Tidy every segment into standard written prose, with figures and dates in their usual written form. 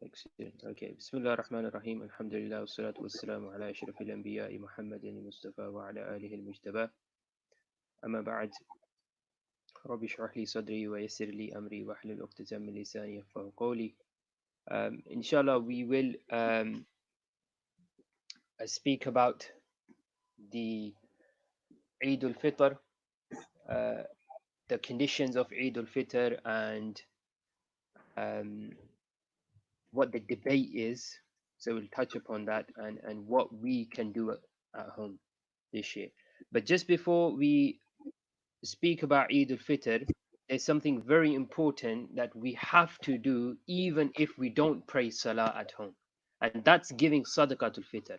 Excellent. Okay. Bismillah ar-Rahman ar-Rahim. Alhamdulillah. Wassalatu wassalamu ala ashrafil anbiya'i Muhammadin al-Mustafa wa ala alihi al-Mujtaba. Amma ba'd. Rabbi shrah li sadri wa yassir li amri wa hlul uqdatan min lisani yafqahu qawli. Inshallah, we will speak about the Eid al-Fitr, uh, the conditions of Eid al-Fitr, and um, what the debate is. So we'll touch upon that and what we can do at home this year. But just before we speak about Eid al-Fitr, there's something very important that we have to do even if we don't pray Salah at home. And that's giving Sadaqatul Fitr.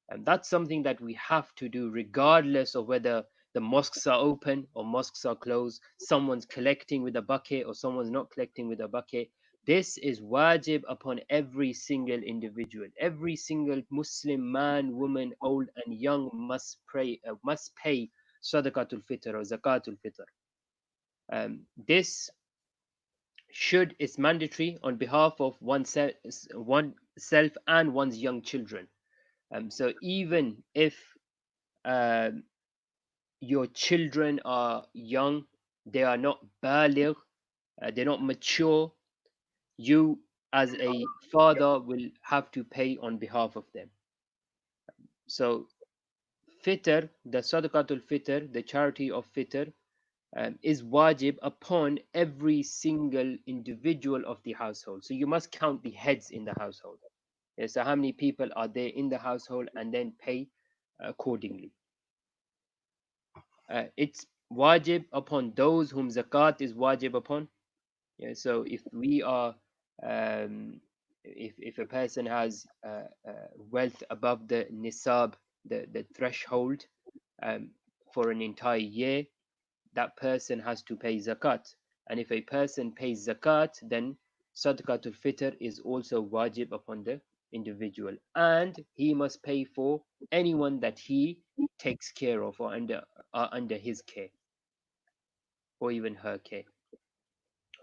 And that's something that we have to do regardless of whether the mosques are open or mosques are closed, someone's collecting with a bucket or someone's not collecting with a bucket. This is wajib upon every single individual. Every single Muslim man, woman, old and young must pay Sadaqatul Fitr or Zakatul Fitr. This is mandatory on behalf of oneself and one's young children. So even if your children are young, they are not baligh, they're not mature, you as a father will have to pay on behalf of them. So Fitr, the Sadaqatul Fitr, the charity of Fitr, is wajib upon every single individual of the household. So you must count the heads in the household. Yeah, so how many people are there in the household and then pay accordingly. It's wajib upon those whom zakat is wajib upon. Yeah, so if we are, if a person has wealth above the nisab, the threshold, for an entire year, that person has to pay zakat. And if a person pays zakat, then sadaqatul fitr is also wajib upon the individual, and he must pay for anyone that he takes care of or under his care or even her care.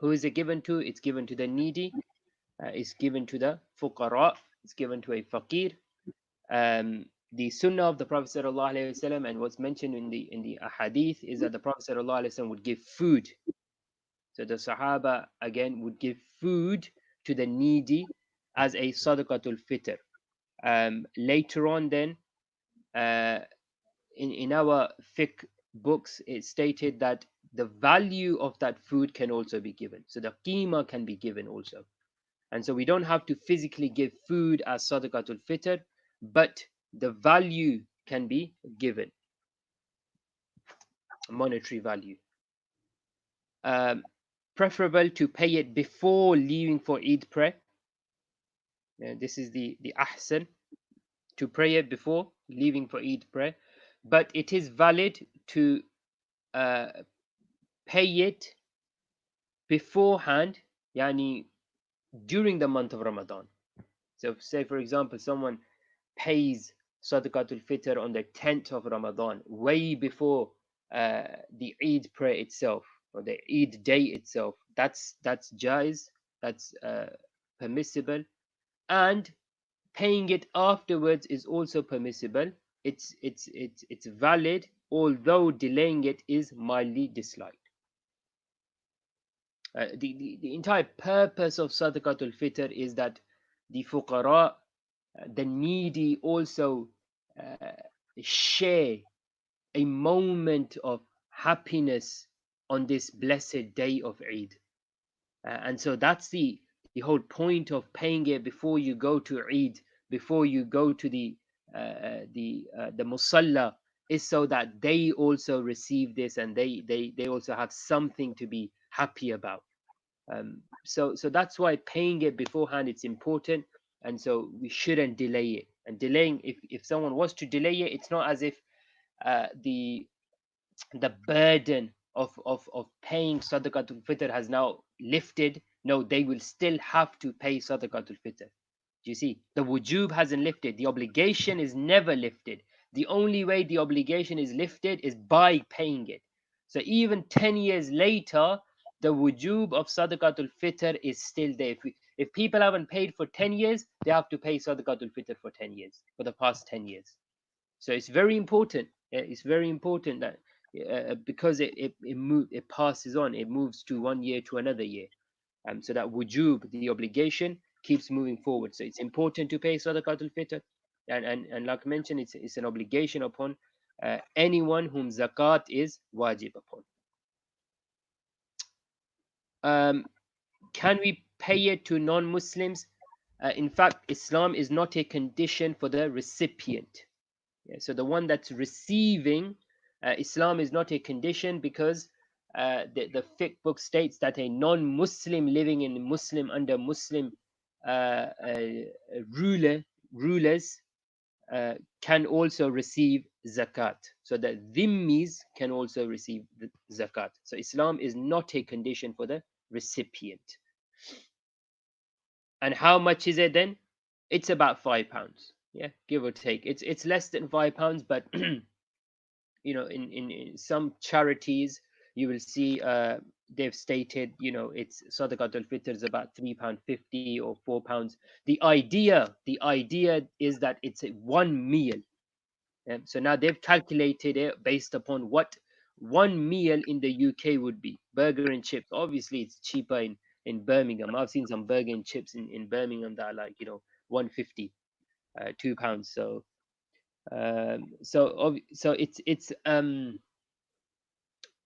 Who is it given to? It's given to the needy. It's given to the fuqara. It's given to a faqir. The sunnah of the Prophet sallallahu alaihi wasallam and what's mentioned in the ahadith is that the Prophet sallallahu alaihi wasallam would give food. So the Sahaba again would give food to the needy as a sadaqatul fitr. Later on, then in our fiqh books, it stated that the value of that food can also be given. So the qima can be given also. And so we don't have to physically give food as sadaqatul fitr, but the value can be given, monetary value. Preferable to pay it before leaving for Eid prayer. This is the ahsan, to pray it before leaving for Eid prayer, but it is valid to pay it beforehand, yani during the month of Ramadan. So say for example someone pays Sadaqatul Fitr on the 10th of Ramadan, way before the Eid prayer itself or the Eid day itself. That's jaiz, that's permissible, and paying it afterwards is also permissible. It's valid, although delaying it is mildly disliked. The entire purpose of Sadaqatul Fitr is that the fuqara, the needy, also share a moment of happiness on this blessed day of Eid. And so that's the whole point of paying it before you go to Eid, before you go to the musalla, is so that they also receive this and they also have something to be happy about. So that's why paying it beforehand, it's important, and so we shouldn't delay it. And delaying, if someone was to delay it, it's not as if the burden of paying sadaqatul fitr has now lifted. No, they will still have to pay sadaqatul fitr. Do you see? The wujub hasn't lifted. The obligation is never lifted. The only way the obligation is lifted is by paying it. So even 10 years later, the wujub of sadaqatul fitr is still there. If people haven't paid for 10 years, they have to pay Sadaqatul Fitr for 10 years, for the past 10 years. So it's very important. It's very important that because it passes on, it moves to 1 year to another year. So that wujub, the obligation, keeps moving forward. So it's important to pay Sadaqatul Fitr. And like I mentioned, it's an obligation upon anyone whom zakat is wajib upon. Can we pay it to non-Muslims? In fact, Islam is not a condition for the recipient. Yeah, so the one that's receiving, Islam is not a condition, because the fiqh book states that a non-Muslim living in Muslim under Muslim rulers can also receive zakat. So that dhimmis can also receive the zakat. So Islam is not a condition for the recipient. And how much is it then? It's about £5. Yeah, give or take. It's less than £5, but in some charities you will see they've stated it's Sadaqatul Fitr is about £3.50 or £4. The idea is that it's a one meal. So now they've calculated it based upon what one meal in the UK would be. Burger and chips. Obviously, it's cheaper in Birmingham. I've seen some burger and chips in Birmingham that are like 150, £2. So it's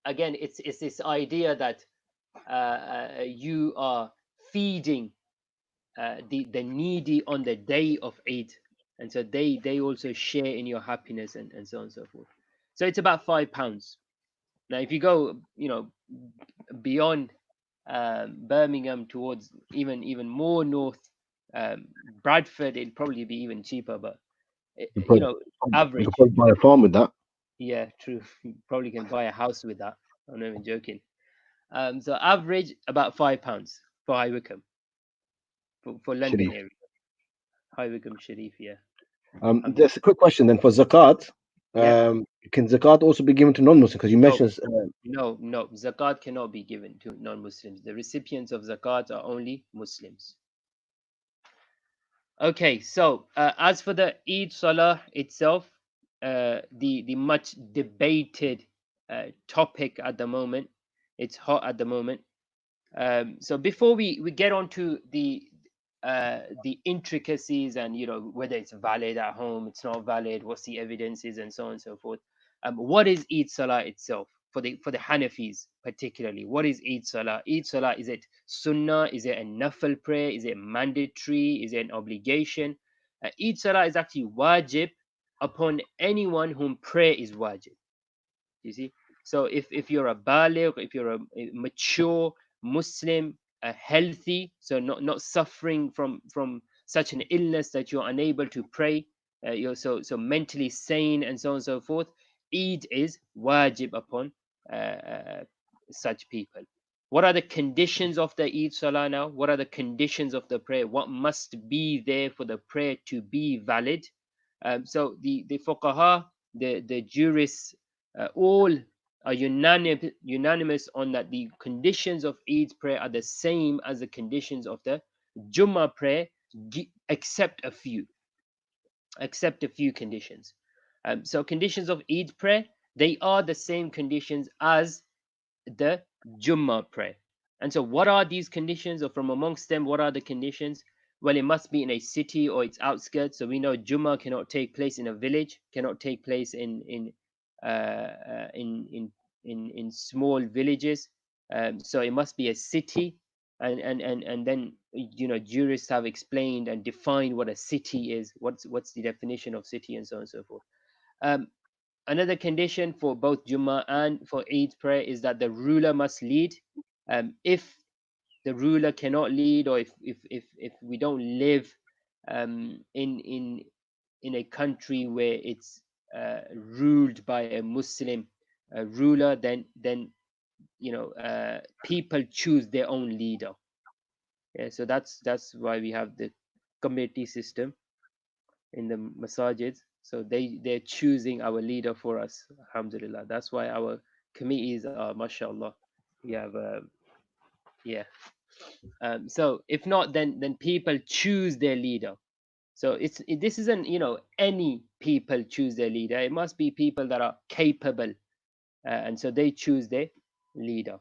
again it's this idea that you are feeding the needy on the day of Eid, and so they also share in your happiness, and so on and so forth. So it's about £5. Now, if you go, beyond Birmingham towards even more north, Bradford, it'll probably be even cheaper. But You could, you could average, probably buy a farm with that. yeah, true. You probably can buy a house with that. I'm not even joking. So average about £5 for High Wycombe, for London Sharif. area. High Wycombe Sharif, yeah. Just a quick question then for zakat. Yeah. Can zakat also be given to non-Muslims? Because you No, mentioned no. Zakat cannot be given to non-Muslims. The recipients of zakat are only Muslims. Okay, so as for the Eid Salah itself, the much debated topic at the moment, it's hot at the moment. So before we get on to the intricacies, and whether it's valid at home, it's not valid, what's the evidences, and so on and so forth. What is Eid Salah itself for the Hanafis particularly? What is Eid Salah? Eid Salah, is it sunnah? Is it a nafil prayer? Is it mandatory? Is it an obligation? Eid Salah is actually wajib upon anyone whom prayer is wajib. You see, so if you're a baligh, if you're a mature Muslim, healthy, so not suffering from such an illness that you're unable to pray, you're so mentally sane, and so on and so forth, Eid is wajib upon such people. What are the conditions of the Eid Salah now? What are the conditions of the prayer? What must be there for the prayer to be valid? So the fuqaha, the jurists, all are unanimous on that the conditions of Eid prayer are the same as the conditions of the Jummah prayer, except a few conditions. So conditions of Eid prayer, they are the same conditions as the Jummah prayer. And so what are these conditions, or from amongst them, what are the conditions? Well, it must be in a city or its outskirts. So we know Jummah cannot take place in a village, cannot take place in small villages. So it must be a city, and then jurists have explained and defined what a city is, what's the definition of city, and so on and so forth. Um, Another condition for both Jummah and for Eid prayer is that the ruler must lead. If the ruler cannot lead, or if we don't live in a country where it's ruled by a Muslim ruler, then people choose their own leader. Yeah, so that's why we have the committee system in the masajids. So they're choosing our leader for us. Alhamdulillah. That's why our committees are, mashallah. We have yeah. So if not, then people choose their leader. So this isn't, any people choose their leader. It must be people that are capable, and so they choose their leader.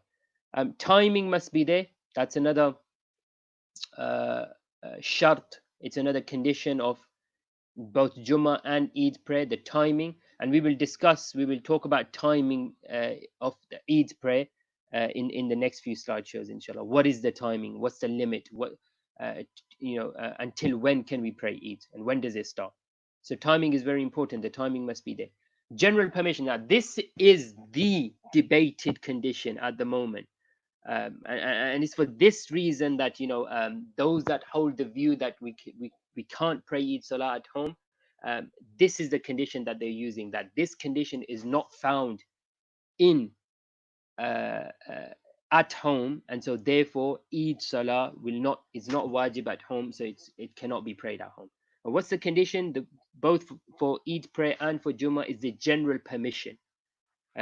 Timing must be there. That's another uh, shart. It's another condition of both Jummah and Eid prayer, the timing. And we will talk about timing of the Eid prayer in the next few slideshows, inshallah. What is the timing? What's the limit? Uh, until when can we pray Eid, and when does it start? So timing is very important. The timing must be there. General permission. Now, this is the debated condition at the moment. And it's for this reason that those that hold the view that we can't pray Eid Salah at home, this is the condition that they're using, that this condition is not found in at home, and so therefore Eid Salah is not wajib at home, so it cannot be prayed at home. And what's the condition? Both for Eid prayer and for Jummah is the general permission.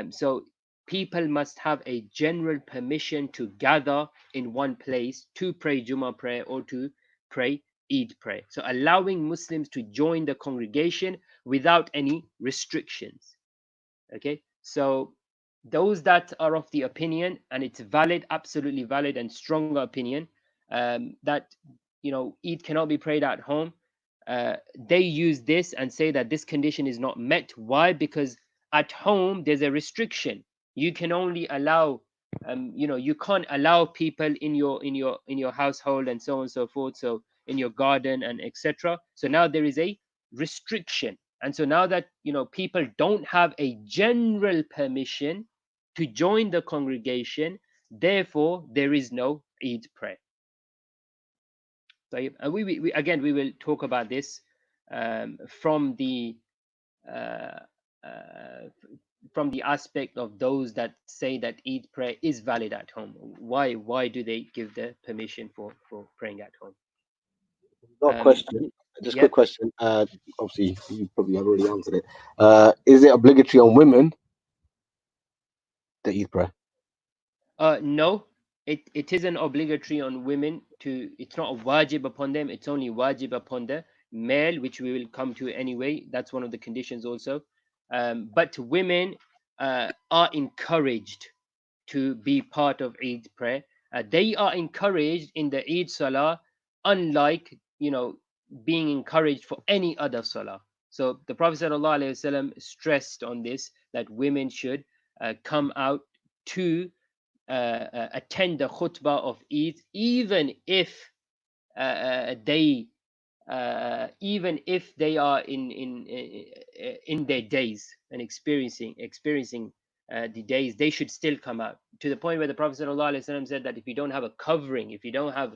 So people must have a general permission to gather in one place to pray Jummah prayer or to pray Eid prayer. So allowing Muslims to join the congregation without any restrictions. Okay, so those that are of the opinion, and it's valid, absolutely valid and stronger opinion, that Eid cannot be prayed at home, they use this and say that this condition is not met. Why? Because at home there's a restriction. You can only allow, you can't allow people in your household and so on and so forth. So in your garden and etc. So now there is a restriction, and so now that people don't have a general permission to join the congregation, therefore there is no Eid prayer. So we again we will talk about this from the uh, uh, from the aspect of those that say that Eid prayer is valid at home. Why do they give the permission for praying at home? Got a question. Just a quick Yep. question. Obviously, you probably have already answered it. Is it obligatory on women to eat prayer? No, it isn't obligatory on women to. It's not a wajib upon them. It's only wajib upon the male, which we will come to anyway. That's one of the conditions also. But women are encouraged to be part of Eid prayer. They are encouraged in the Eid Salah, unlike being encouraged for any other Salah. So the Prophet ﷺ stressed on this, that women should come out to attend the khutbah of Eid, even if they are in their days and experiencing the days, they should still come out, to the point where the Prophet ﷺ said that if you don't have a covering, if you don't have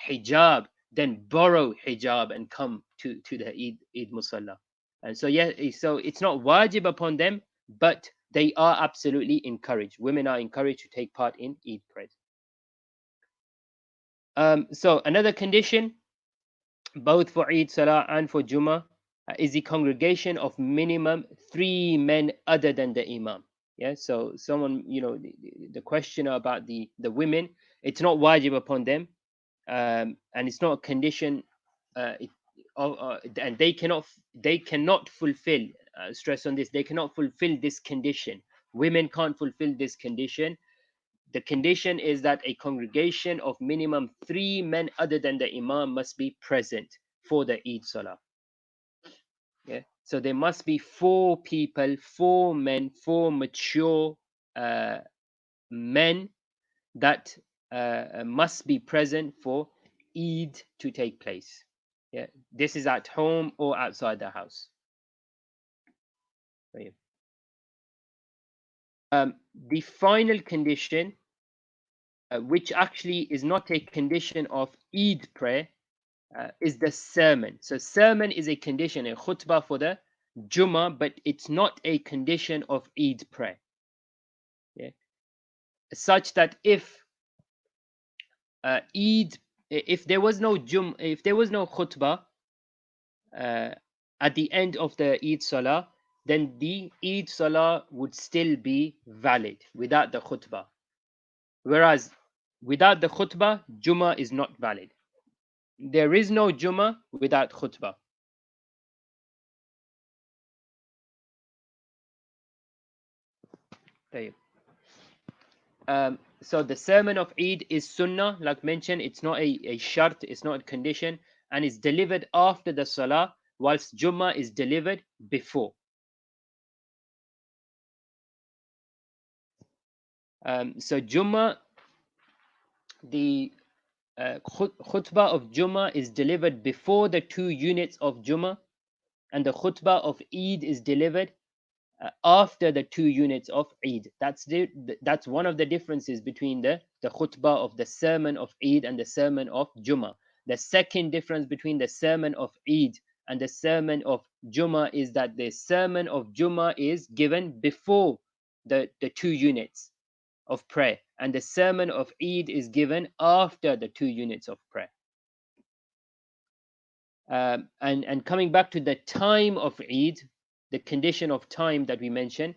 hijab, then borrow hijab and come to the Eid Musalla. And so so it's not wajib upon them, but they are absolutely encouraged. Women are encouraged to take part in Eid prayers. So another condition, both for Eid Salah and for Jummah, is the congregation of minimum 3 men other than the Imam. Yeah, so someone, the question about the women, it's not wajib upon them, and it's not a condition, and they cannot fulfill. Stress on this: they cannot fulfill this condition. Women can't fulfill this condition. The condition is that a congregation of minimum 3 men other than the Imam must be present for the Eid Salah. Yeah. So there must be 4 people, 4 men, 4 mature men that must be present for Eid to take place. Yeah. This is at home or outside the house. So, yeah. The final condition, which actually is not a condition of Eid prayer, is the sermon. So sermon is a condition, a khutbah for the Jummah, but it's not a condition of Eid prayer. Yeah? Such that if Eid, if there was no if there was no khutbah at the end of the Eid Salah, then the Eid Salah would still be valid without the khutbah. Whereas without the khutbah, Jummah is not valid. There is no Jummah without khutbah. So the sermon of Eid is sunnah, like mentioned. It's not a shart, it's not a condition, and it's delivered after the salah, whilst Jummah is delivered before. So Jummah, the khutbah of Jummah is delivered before the 2 units of Jummah, and the khutbah of Eid is delivered after the 2 units of Eid. That's one of the differences between the khutbah of the sermon of Eid and the sermon of Jummah. The second difference between the sermon of Eid and the sermon of Jummah is that the sermon of Jummah is given before the 2 units of prayer, and the sermon of Eid is given after the 2 units of prayer. And coming back to the time of Eid, the condition of time that we mentioned,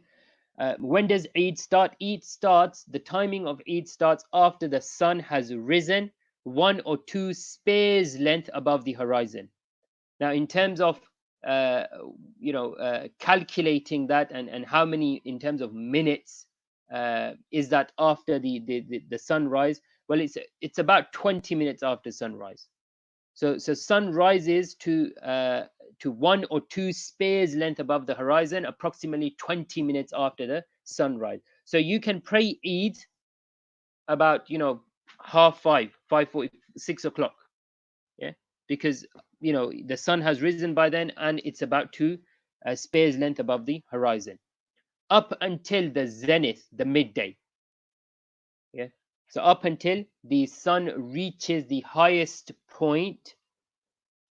when does Eid start? The timing of Eid starts after the sun has risen 1 or 2 spares length above the horizon. Now, in terms of calculating that and how many in terms of minutes is that after the sunrise? Well, it's about 20 minutes after sunrise. So sun rises to 1 or 2 spares length above the horizon, approximately 20 minutes after the sunrise. So you can pray Eid about 5:30, 5:40, 6 o'clock. Yeah, because the sun has risen by then, and it's about 2 spares length above the horizon, up until the zenith, the midday. Yeah, so up until the sun reaches the highest point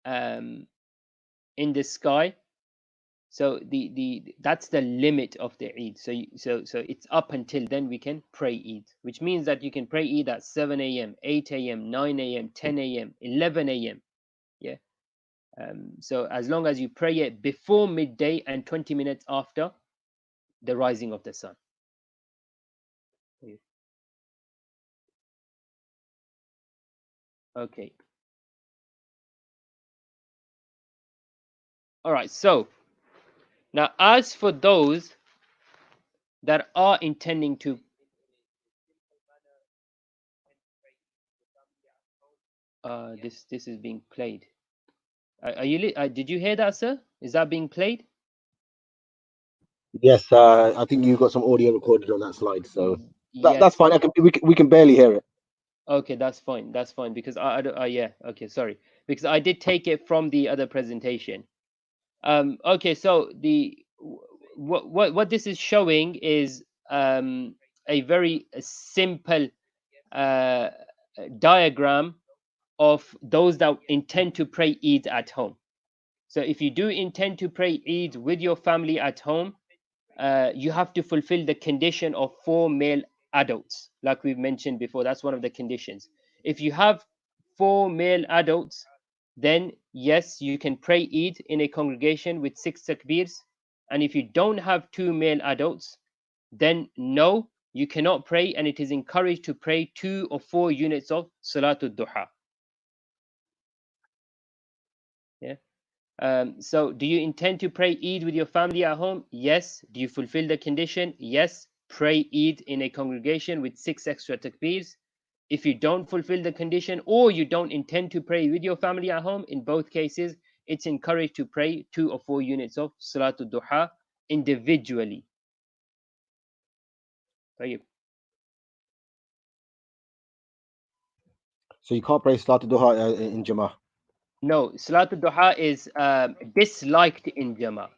in the sky. So that's the limit of the Eid. So it's up until then we can pray Eid, which means that you can pray Eid at 7 a.m., 8 a.m., 9 a.m., 10 a.m., 11 a.m. Yeah. So as long as you pray it before midday and 20 minutes after the rising of the sun. Okay. All right. So now, as for those that are intending to this is being played. Are you did you hear that, sir? Is that being played? Yes, I think you got some audio recorded on that slide, so that's Yes. fine. We can barely hear it. Okay, that's fine. That's fine because I don't. Yeah. Okay, sorry. Because I did take it from the other presentation. Okay, so what this is showing is a very simple uh, diagram of those that intend to pray Eid at home. So if you do intend to pray Eid with your family at home, you have to fulfill the condition of 4 male adults, like we've mentioned before. That's one of the conditions. If you have 4 male adults, then yes, you can pray Eid in a congregation with 6 takbirs. And if you don't have 2 male adults, then no, you cannot pray, and it is encouraged to pray 2 or 4 units of Salatul Duha. Yeah. So do you intend to pray Eid with your family at home? Yes. Do you fulfill the condition? Yes. Pray Eid in a congregation with 6 extra takbirs. If you don't fulfill the condition, or you don't intend to pray with your family at home, in both cases, it's encouraged to pray 2 or 4 units of Salatul Duha individually. So you can't pray Salatul Duha in Jama'ah. No, Salatul Duha is disliked in Jama'ah.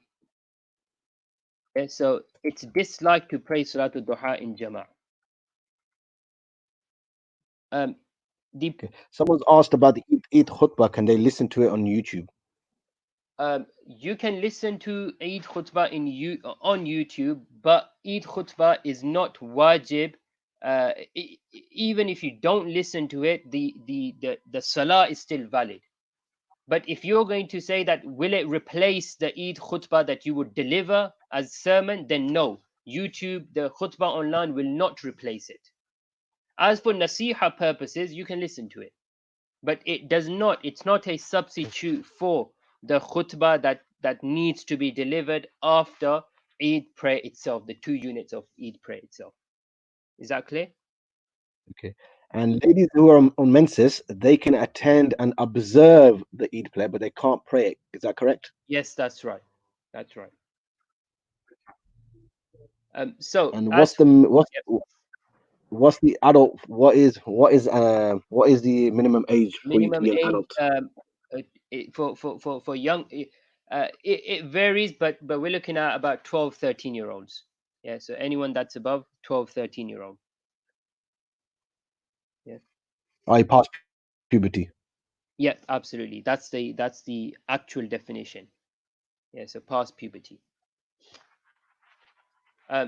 Okay, so it's disliked to pray Salatul Duha in Jama'ah. Someone's asked about the Eid khutbah. Can they listen to it on YouTube? You can listen to Eid khutbah on YouTube, but Eid khutbah is not wajib. Even if you don't listen to it, the salah is still valid. But if you're going to say that will it replace the Eid khutbah that you would deliver as sermon, then no. YouTube, the khutbah online will not replace it. As for nasiha purposes, you can listen to it, but it's not a substitute for the khutbah that needs to be delivered after Eid prayer itself, the 2 units of Eid prayer itself. Is that clear? Okay. And ladies who are on menses, they can attend and observe the Eid prayer, but they can't pray it. Is that correct? Yes, that's right. That's right. So And as yep, what's the adult? What is the minimum age for you to minimum be an age adult? for young, it varies, but we're looking at about 12, 13 year olds. Yeah, so anyone that's above 12, 13 year old. Yeah. I past puberty. Yeah, absolutely. That's the actual definition. Yeah, so past puberty.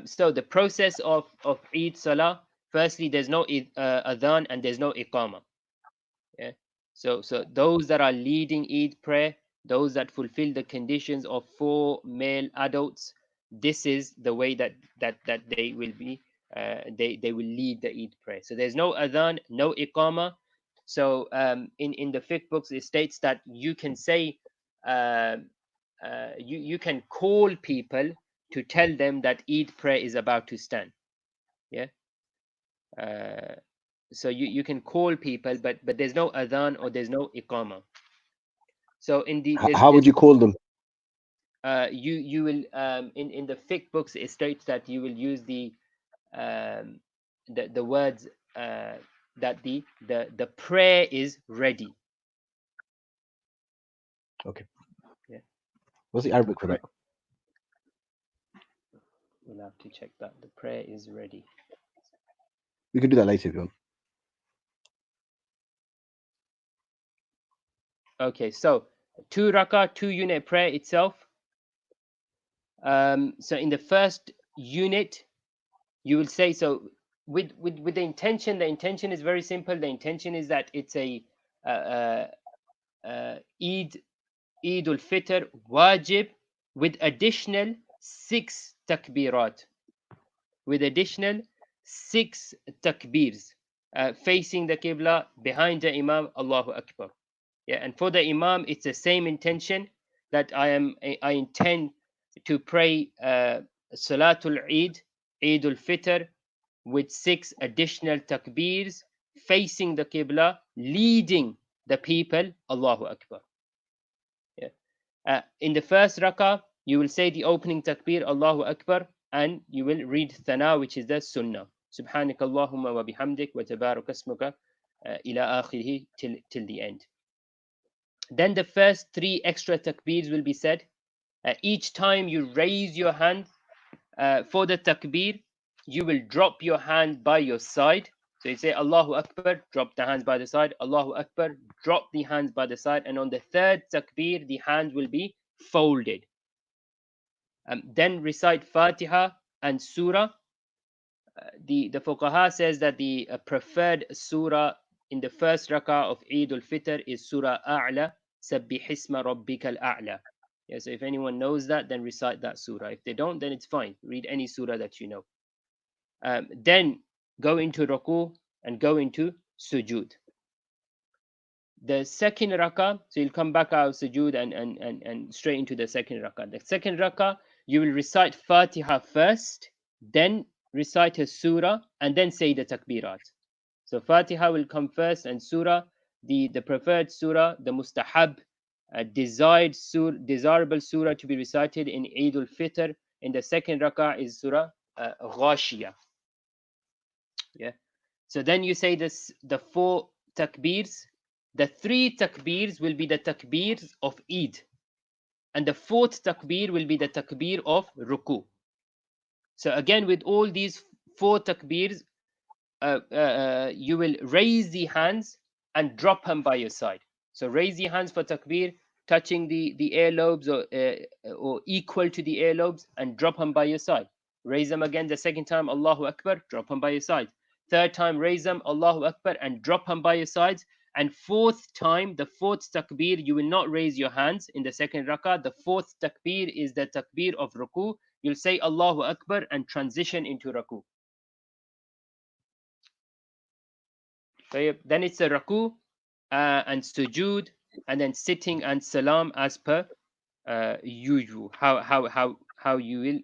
So the process of Eid Salah. Firstly, there's no adhan and there's no iqama. Yeah. So those that are leading Eid prayer, those that fulfill the conditions of 4 male adults, this is the way that they will be. They will lead the Eid prayer. So there's no adhan, no iqama. So in the fiqh books, it states that you can say, you can call people to tell them that Eid prayer is about to stand. Yeah. Uh, so you can call people, but there's no adhan or there's no iqama. So in the How would you call them? you will in the fiqh books, it states that you will use um, the words, that the prayer is ready. Okay. Yeah, What's the Arabic for prayer. that? We'll have to check that. The prayer is ready. We can do that later if you want. Okay, so 2 rakah, 2 unit prayer itself. So in the first unit, you will say, so with the intention is very simple. The intention is that it's a uh, Eid al-Fitr wajib with additional 6 takbirat, with additional 6 takbirs, facing the Qibla, behind the Imam, Allahu Akbar. Yeah, and for the Imam, it's the same intention, that I intend to pray Salatul Eid, Eid al-Fitr, with 6 additional takbirs, facing the Qibla, leading the people, Allahu Akbar. Yeah. In the first rakah, you will say the opening takbir, Allahu Akbar, and you will read Thana, which is the Sunnah. Subhanak Allahumma wa bihamdik wa tabarak asmuka, ila akhirih, till the end. Then the first 3 extra takbirs will be said. Each time you raise your hand for the takbir, you will drop your hand by your side. So you say Allahu Akbar, drop the hands by the side. Allahu Akbar, drop the hands by the side. And on the third takbir, the hands will be folded. Then recite Fatiha and Surah. The Fuqaha says that the preferred Surah in the first rakah of Eid al-Fitr is Surah A'la, Sabbih Isma Rabbika al-A'la. Yeah, so if anyone knows that, then recite that surah. If they don't, then it's fine. Read any surah that you know. Then go into ruku and go into sujud. The second rakah, so you'll come back out of sujud and straight into the second rakah. The second rakah, you will recite Fatiha first, then recite a surah, and then say the takbirat. So Fatiha will come first, and surah, the preferred surah, the mustahab, desirable surah to be recited in Eid al-Fitr in the second rakah is surah Ghashiyah. Yeah. So then you say this, the 4 takbirs. The 3 takbirs will be the takbirs of Eid, and the fourth takbir will be the takbir of Ruku. So again, with all these 4 takbirs, you will raise the hands and drop them by your side. So raise the hands for takbir, touching the earlobes or equal to the earlobes, and drop them by your side. Raise them again the second time, Allahu Akbar, drop them by your side. Third time, raise them, Allahu Akbar, and drop them by your sides. And fourth time, the fourth takbir, you will not raise your hands in the second rakah. The fourth takbir is the takbir of ruku. You'll say Allahu Akbar and transition into ruku. Then it's a raku and sujood, and then sitting and salam as per usual. How you will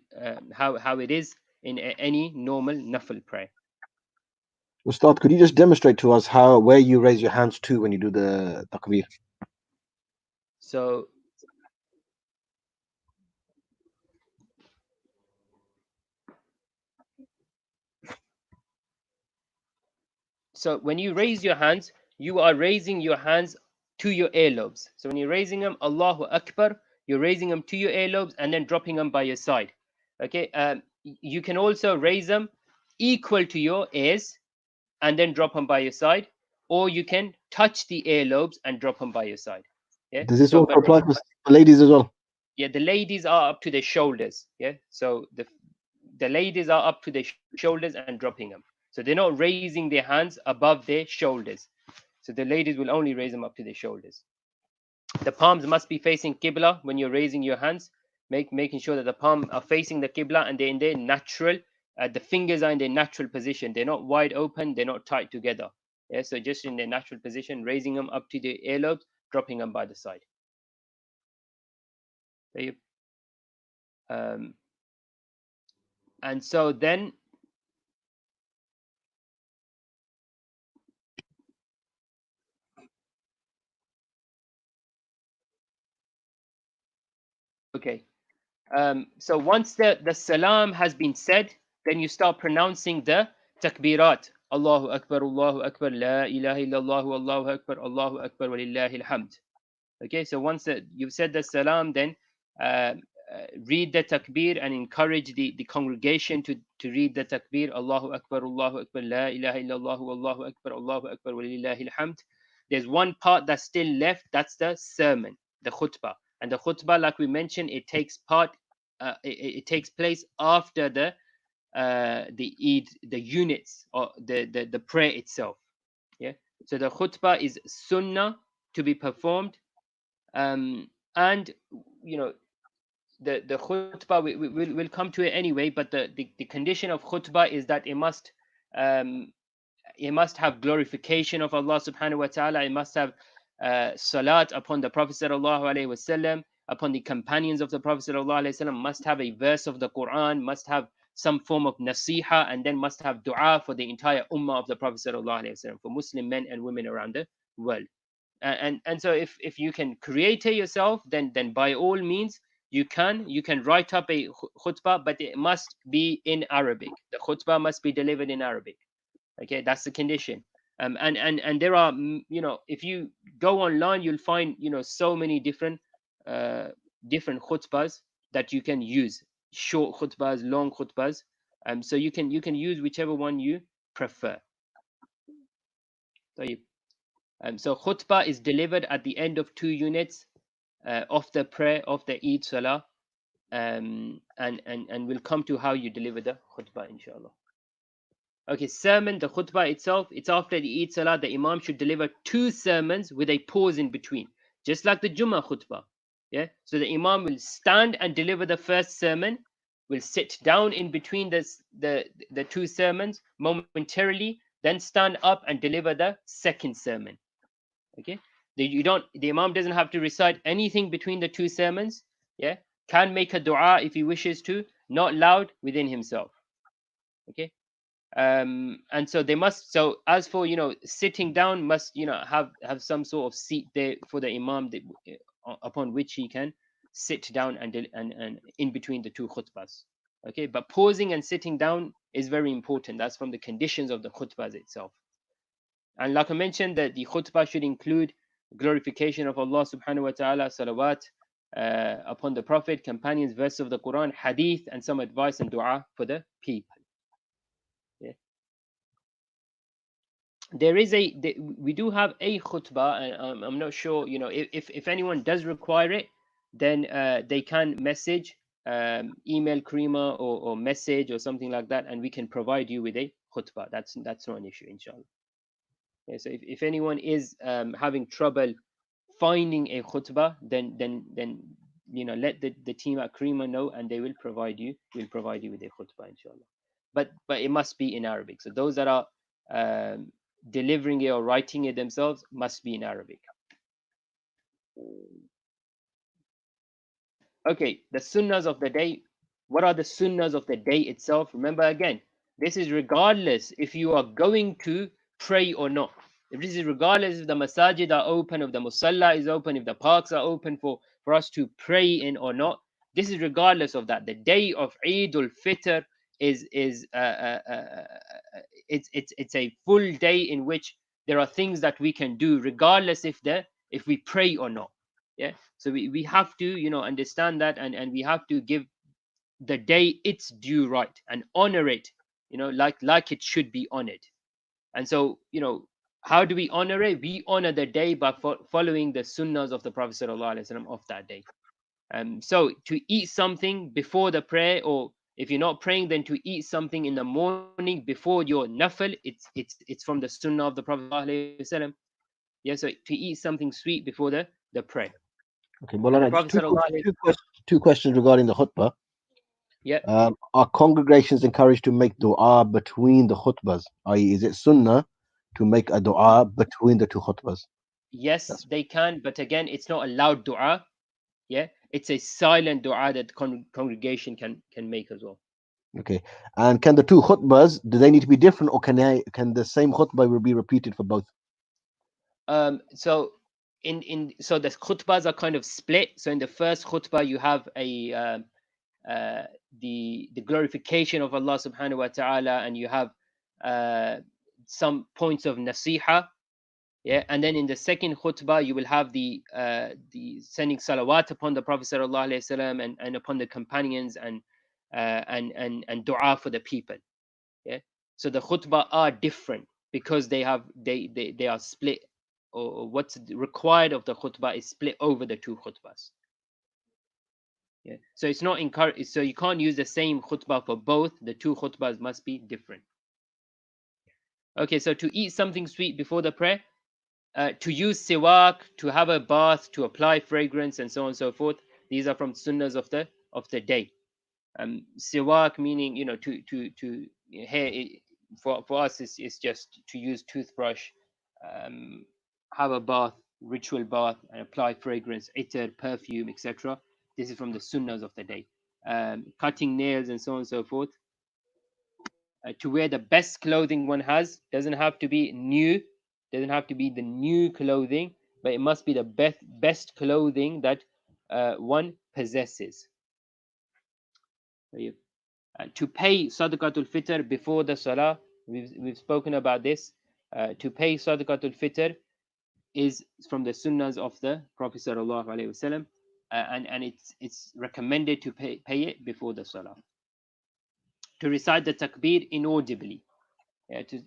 how it is in any normal nafil prayer. Ustad, could you just demonstrate to us how where you raise your hands to when you do the takbir? So so when you raise your hands, you are raising your hands to your earlobes. So when you're raising them, Allahu Akbar, you're raising them to your earlobes and then dropping them by your side. Okay. You can also raise them equal to your ears and then drop them by your side, or you can touch the earlobes and drop them by your side. Yeah. Does this So, also but apply for ladies as well? yeah, the ladies are up to their shoulders. Yeah. So the ladies are up to their shoulders and dropping them. So they're not raising their hands above their shoulders. So the ladies will only raise them up to their shoulders. The palms must be facing Qibla when you're raising your hands, making sure that the palms are facing the Qibla and they're in their natural, the fingers are in their natural position. They're not wide open, they're not tight together. Yeah, so just in their natural position, raising them up to the earlobes, dropping them by the side. Um, and so then, okay. So once the salam has been said, then you start pronouncing the takbirat. Allahu Akbar, La ilaha illallah, Allahu Akbar, Walillahi alhamd. Okay, so once that you've said the salam, then read the takbir and encourage the congregation to read the takbir. Allahu Akbar, La ilaha illallah, Allahu Akbar, Walillahi alhamd. There's one part that's still left, that's the sermon, the khutbah. And the khutbah, like we mentioned, it takes it takes place after the Eid, the units or the prayer itself. Yeah. So the khutbah is sunnah to be performed, and you know the khutbah we'll come to it anyway. But the condition of khutbah is that um, it must have glorification of Allah subhanahu wa ta'ala. It must have salat upon the Prophet sallallahu alaihi wasallam, upon the companions of the Prophet sallallahu alaihi wasallam, must have a verse of the Quran, must have some form of nasiha, and then must have dua for the entire ummah of the Prophet sallallahu alaihi wasallam, for Muslim men and women around the world. And so if you can create it yourself, then by all means you can write up a khutbah, but it must be in Arabic. The khutbah must be delivered in Arabic. Okay, that's the condition. And there are, if you go online, you'll find, so many uh, different khutbahs that you can use, short khutbahs, long khutbahs. So you can use whichever one you prefer. So khutbah is delivered at the end of 2 units of the prayer of the Eid Salah, and we'll come to how you deliver the khutbah, inshallah. Okay, sermon, the khutbah itself, it's after the Eid Salah. The Imam should deliver 2 sermons with a pause in between, just like the Jummah khutbah. Yeah, so the Imam will stand and deliver the first sermon, will sit down in between the 2 sermons momentarily, then stand up and deliver the second sermon. Okay, the Imam doesn't have to recite anything between the 2 sermons. Yeah, can make a dua if he wishes to, not loud, within himself. Okay. And so they must, so as for sitting down, must have some sort of seat there for the Imam upon which he can sit down and in between the 2 khutbahs. Okay, but pausing and sitting down is very important. That's from the conditions of the khutbahs itself. And like I mentioned, that the khutbah should include glorification of Allah subhanahu wa ta'ala, salawat upon the Prophet, companions, verses of the Quran, hadith, and some advice and dua for the people. Yeah. We do have a khutbah, and I'm not sure, if anyone does require it, then they can message, email Karima, or message or something like that, and we can provide you with a khutbah. That's not an issue, inshallah. Yeah, so if anyone is having trouble finding a khutbah, then let the team at Karima know, and they will provide you with a khutbah, inshallah. But it must be in Arabic. So those that are delivering it or writing it themselves must be in Arabic. Okay, the sunnahs of the day. What are the sunnahs of the day itself? Remember again, this is regardless if you are going to pray or not. If this is regardless if the masajid are open, if the musalla is open, if the parks are open for us to pray in or not. This is regardless of that. The day of Eid al-Fitr is it's a full day in which there are things that we can do regardless if we pray or not. Yeah, so we have to understand that, and we have to give the day its due right and honor it, like it should be honored. And so, how do we honor it? We honor the day by following the sunnahs of the Prophet sallallahu alaihi wasallam of that day. So to eat something before the prayer, or if you're not praying, then to eat something in the morning before your nafil, it's from the sunnah of the Prophet sallallahu alaihi wasallam. Yeah, so to eat something sweet before the prayer. Okay, And the Molana, Prophet just sallallahu alaihi. two questions regarding the khutbah. Yeah. Are congregations encouraged to make dua between the khutbahs? I.e., is it sunnah to make a dua between the two khutbahs? Yes, That's they can, but again, it's not a loud dua. Yeah, it's a silent dua that congregation can make as well. okay. And can the two khutbahs, do they need to be different, or can the same khutbah be repeated for both? So so the khutbahs are kind of split. So in the first khutbah, you have uh, the glorification of Allah subhanahu wa ta'ala, and you have uh, some points of nasiha. Yeah, and then in the second khutbah, you will have the sending salawat upon the Prophet sallallahu alaihi wasallam, and upon the companions, and dua for the people. Yeah, so the khutbah are different because they are split, or what's required of the khutbah is split over the two khutbahs. Yeah, so it's not encouraged. So you can't use the same khutbah for both. The two khutbahs must be different. Okay, so to eat something sweet before the prayer, to use siwak, to have a bath, to apply fragrance, and so on and so forth. These are from sunnahs of the day. Siwak meaning, to hair. For us, is just to use toothbrush, um, have a bath, ritual bath, and apply fragrance, itar, perfume, etc. This is from the sunnahs of the day. Cutting nails and so on and so forth. To wear the best clothing one has, doesn't have to be new, doesn't have to be the new clothing, but it must be the best clothing that one possesses. To pay sadaqatul fitr before the salah, we've spoken about this. To pay sadaqatul fitr is from the sunnahs of the Prophet sallallahu alaihi wasallam, and it's recommended to pay it before the salah. To recite the takbir inaudibly. To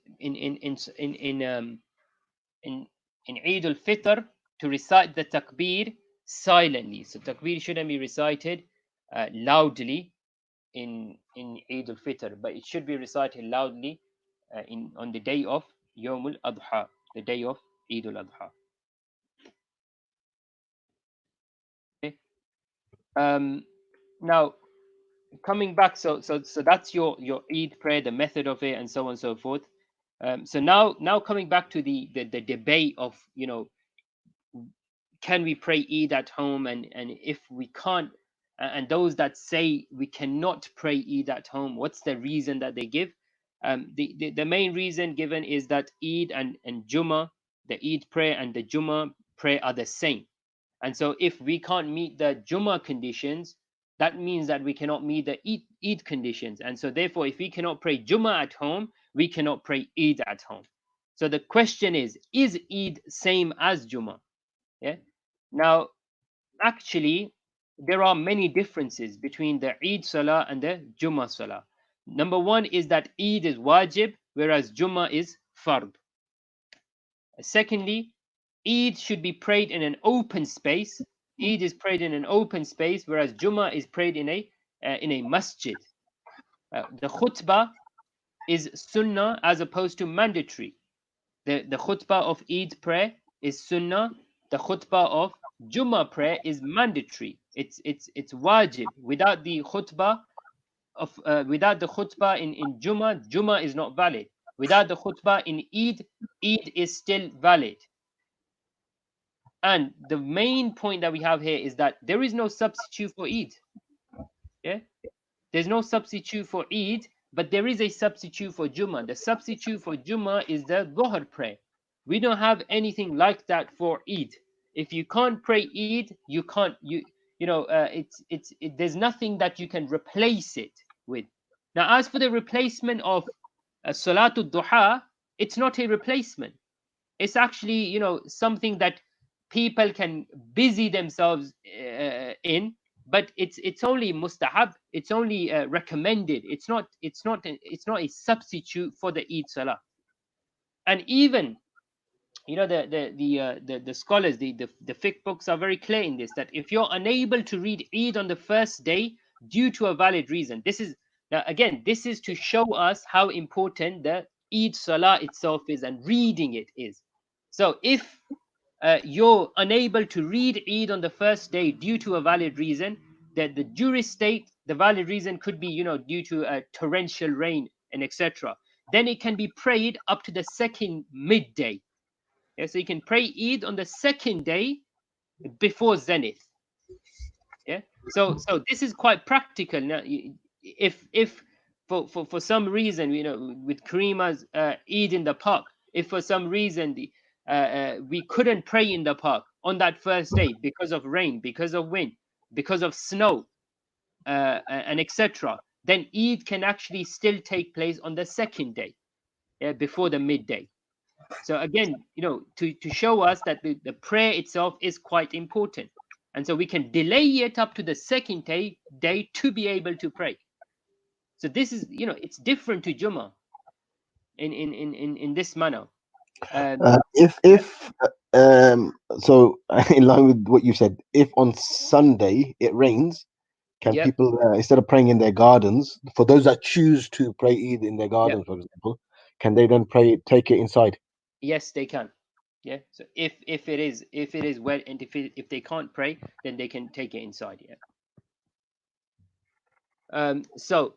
in Eid al-Fitr, to recite the takbir silently. So takbir shouldn't be recited loudly in Eid al-Fitr, but it should be recited loudly on the day of Yawm al-Adha, the day of Eid al-Adha. Okay. Now coming back, so that's your Eid prayer, the method of it, and so on and so forth. So now coming back to the debate of, can we pray Eid at home, and if we can't, and those that say we cannot pray Eid at home, what's the reason that they give? The main reason given is that Eid and Jummah, the Eid prayer and the Jummah prayer are the same. And so if we can't meet the Jummah conditions, that means that we cannot meet the Eid conditions. And so therefore, if we cannot pray Jummah at home, we cannot pray Eid at home. So the question is Eid same as Jummah? Yeah. Now, actually, there are many differences between the Eid Salah and the Jummah Salah. Number one is that Eid is wajib, whereas Jummah is fard. Secondly, Eid should be prayed in an open space. Eid is prayed in an open space, whereas Jummah is prayed in a masjid. The khutbah is sunnah as opposed to mandatory. The khutbah of Eid prayer is sunnah. The khutbah of Jummah prayer is mandatory. It's wajib. Without the khutbah in Jummah is not valid. Without the khutbah in Eid, Eid is still valid. And the main point that we have here is that there is no substitute for Eid. Yeah, there's no substitute for Eid, but there is a substitute for Jummah. The substitute for Jummah is the Dhuhr prayer. We don't have anything like that for Eid. If you can't pray Eid, you can't. There's nothing that you can replace it with. Now, as for the replacement of Salatul Duha, it's not a replacement. It's actually, something that people can busy themselves in, but it's only mustahab. It's only recommended. It's not a substitute for the Eid Salah. And even, the scholars, the fiqh books are very clear in this, that if you're unable to read Eid on the first day due to a valid reason, this is, now again, this is to show us how important the Eid Salah itself is and reading it is. So if you're unable to read Eid on the first day due to a valid reason, that the jurist state the valid reason could be, due to a torrential rain and etc., then it can be prayed up to the second midday. Yeah, so you can pray Eid on the second day before Zenith. Yeah, so this is quite practical. Now, if for some reason, with Karima's Eid in the park, if for some reason we couldn't pray in the park on that first day because of rain, because of wind, because of snow, and etc., then Eid can actually still take place on the second day, yeah, before the midday. So again, to show us that the prayer itself is quite important. And so we can delay it up to the second day to be able to pray. So this is, it's different to Jummah in this manner. Yeah. If so, in line with what you said, if on Sunday it rains, can Yep. people instead of praying in their gardens, for those that choose to pray Eid in their Yep. gardens, for example, can they then take it inside? Yes, they can. Yeah. So if it is wet, and if they can't pray, then they can take it inside. Yeah. So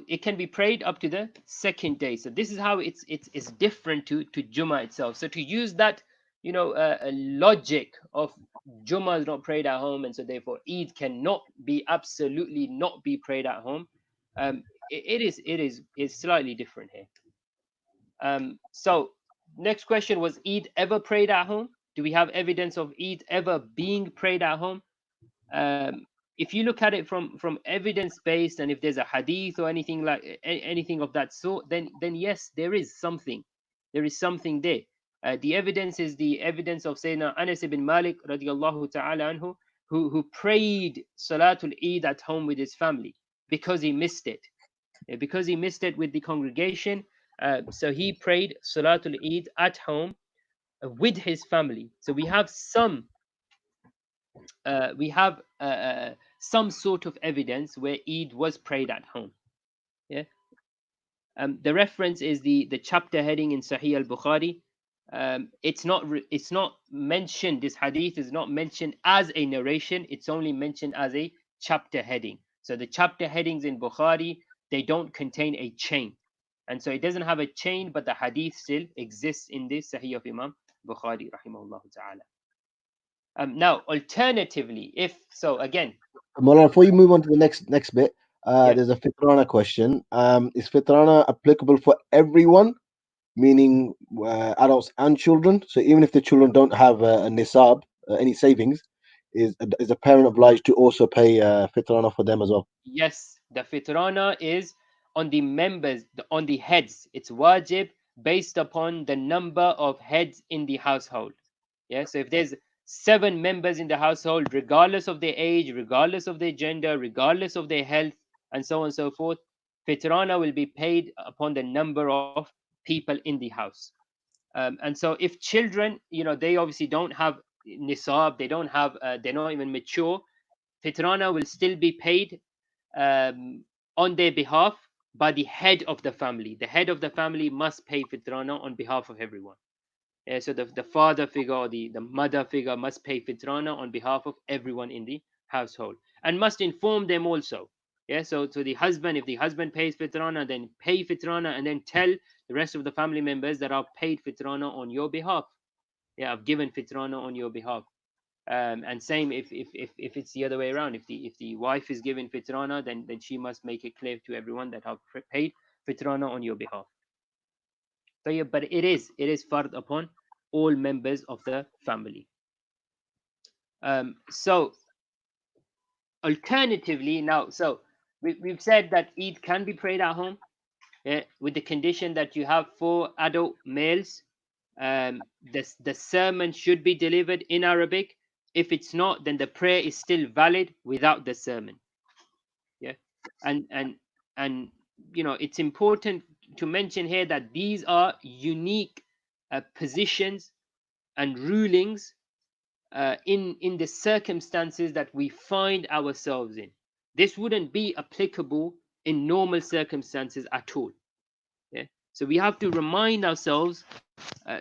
it can be prayed up to the second day. So this is how it's different to Jummah itself. So to use that, logic of Jummah is not prayed at home, and so therefore Eid cannot be absolutely not be prayed at home. It's slightly different here. So next question was, Eid ever prayed at home? Do we have evidence of Eid ever being prayed at home? um, if you look at it from evidence based, and if there's a hadith or anything like anything of that sort, then yes, there is something there. The evidence is the evidence of Sayyidina Anas ibn Malik radiallahu ta'ala anhu, who prayed Salatul Eid at home with his family because he missed it. Because he missed it with the congregation, so he prayed Salatul Eid at home with his family. So we have some sort of evidence where Eid was prayed at home. Yeah. The reference is the chapter heading in Sahih al-Bukhari. It's not mentioned. This hadith is not mentioned as a narration. It's only mentioned as a chapter heading. So the chapter headings in Bukhari, they don't contain a chain, and so it doesn't have a chain, but the hadith still exists in this Sahih of Imam Bukhari rahimahullah ta'ala. Now, alternatively, if so, again, Molana, before you move on to the next bit, yeah, there's a Fitrana question. Is Fitrana applicable for everyone, meaning adults and children? So even if the children don't have a nisab, any savings, is a parent obliged to also pay Fitrana for them as well? yes, the fitrana is on the members, on the heads. It's wajib based upon the number of heads in the household. Yeah, so if there's 7 members in the household, regardless of their age, regardless of their gender, regardless of their health, and so on and so forth, fitrana will be paid upon the number of people in the house. And so if children, they obviously don't have nisab, they're not even mature, fitrana will still be paid on their behalf by the head of the family. The head of the family must pay fitrana on behalf of everyone. So the father figure or the mother figure must pay fitrana on behalf of everyone in the household, and must inform them also. Yeah, so the husband, if the husband pays fitrana, then pay fitrana and then tell the rest of the family members that I've paid fitrana on your behalf. Yeah, I've given fitrana on your behalf. And same if it's the other way around. If the wife is given fitrana, then she must make it clear to everyone that I've paid fitrana on your behalf. So yeah, but it is fard upon all members of the family. So alternatively, now, so we've said that Eid can be prayed at home, with the condition that you have 4 adult males. The sermon should be delivered in Arabic. If it's not, then the prayer is still valid without the sermon. Yeah, and it's important to mention here that these are unique positions and rulings in the circumstances that we find ourselves in. This wouldn't be applicable in normal circumstances at all. Yeah? So we have to remind ourselves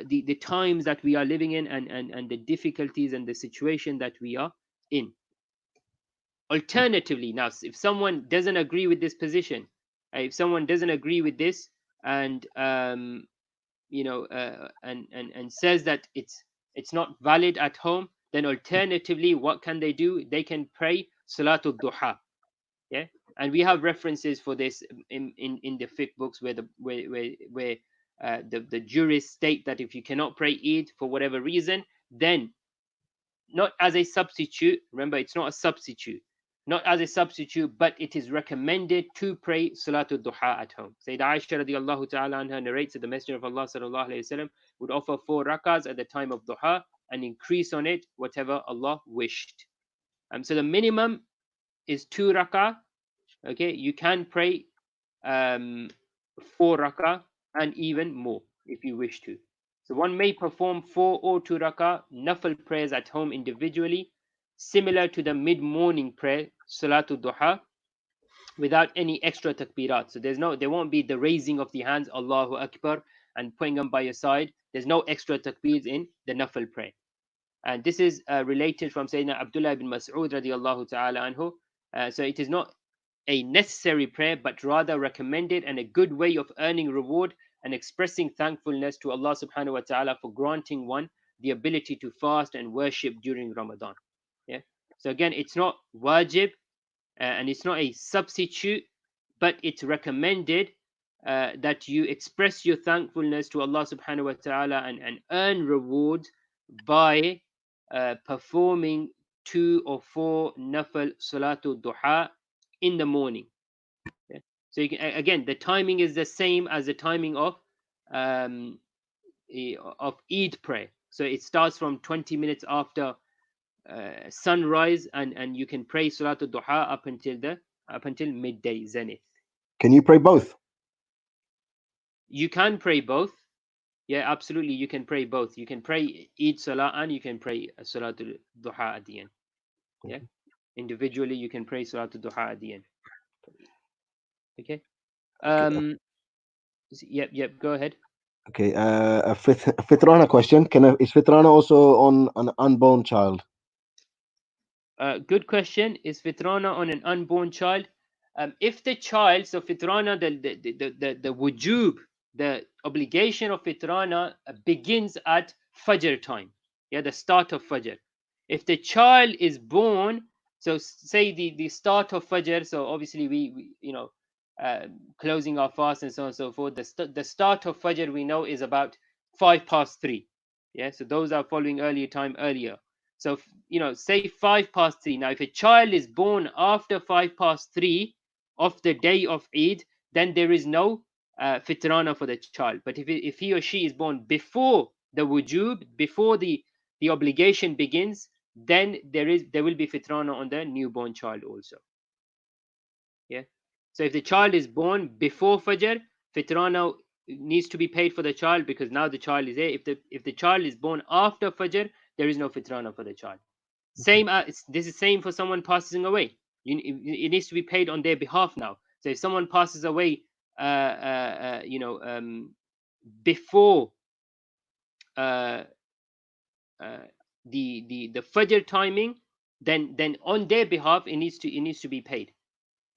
the times that we are living in, and the difficulties and the situation that we are in. Alternatively, now, if someone doesn't agree with this position, if someone doesn't agree with this, and and says that it's not valid at home, then alternatively, what can they do? They can pray Salatul Duha. Yeah, and we have references for this in the fiqh books, where the jurists state that if you cannot pray Eid for whatever reason, then not as a substitute. Remember, it's not a substitute. Not as a substitute, but it is recommended to pray Salatul Duha at home. Sayyidah Aisha radiallahu ta'ala anha narrates that the Messenger of Allah sallallahu alayhi wasallam would offer 4 rakahs at the time of Duha and increase on it whatever Allah wished. So the minimum is 2 rakah. Okay, you can pray 4 rakah and even more if you wish to. So one may perform 4 or 2 rakah nafil prayers at home individually, similar to the mid-morning prayer, Salatul Duha, without any extra takbirat. So there won't be the raising of the hands, Allahu Akbar, and putting them by your side. There's no extra takbir in the nafil prayer. And this is related from Sayyidina Abdullah ibn Mas'ud radiallahu ta'ala anhu. So it is not a necessary prayer, but rather recommended and a good way of earning reward and expressing thankfulness to Allah subhanahu wa ta'ala for granting one the ability to fast and worship during Ramadan. Yeah. So again, it's not wajib, and it's not a substitute, but it's recommended that you express your thankfulness to Allah subhanahu wa ta'ala and earn reward by performing 2 or 4 nafal salatul duha in the morning. Yeah? So again, the timing is the same as the timing um, of Eid prayer. So it starts from 20 minutes after sunrise, and you can pray Salatul Duha up until midday zenith. Can you pray both? You can pray both. Yeah, absolutely. You can pray both. You can pray Eid Salah and you can pray Salatul Duha at the end. Yeah, individually you can pray Salatul Duha at the end. Okay. Okay. Yep. Go ahead. Okay. A fitrana question. Is fitrana also on an unborn child? Good question. Is fitrana on an unborn child? If the child, so fitrana, the wujub, the obligation of fitrana begins at Fajr time. Yeah, the start of Fajr. If the child is born, so say the start of Fajr, so obviously we closing our fast and so on and so forth. The start of Fajr we know is about 3:05. Yeah, so those are following earlier. So say 3:05. Now, if a child is born after 3:05 of the day of Eid, then there is no fitrana for the child. But if he or she is born before the wujub, before the obligation begins, then there will be fitrana on the newborn child also. Yeah. So if the child is born before Fajr, fitrana needs to be paid for the child because now the child is there. If the child is born after Fajr, there is no fitrana for the child. Same. This is same for someone passing away. It needs to be paid on their behalf now. So if someone passes away, before uh, the Fajr timing, then on their behalf it needs to be paid.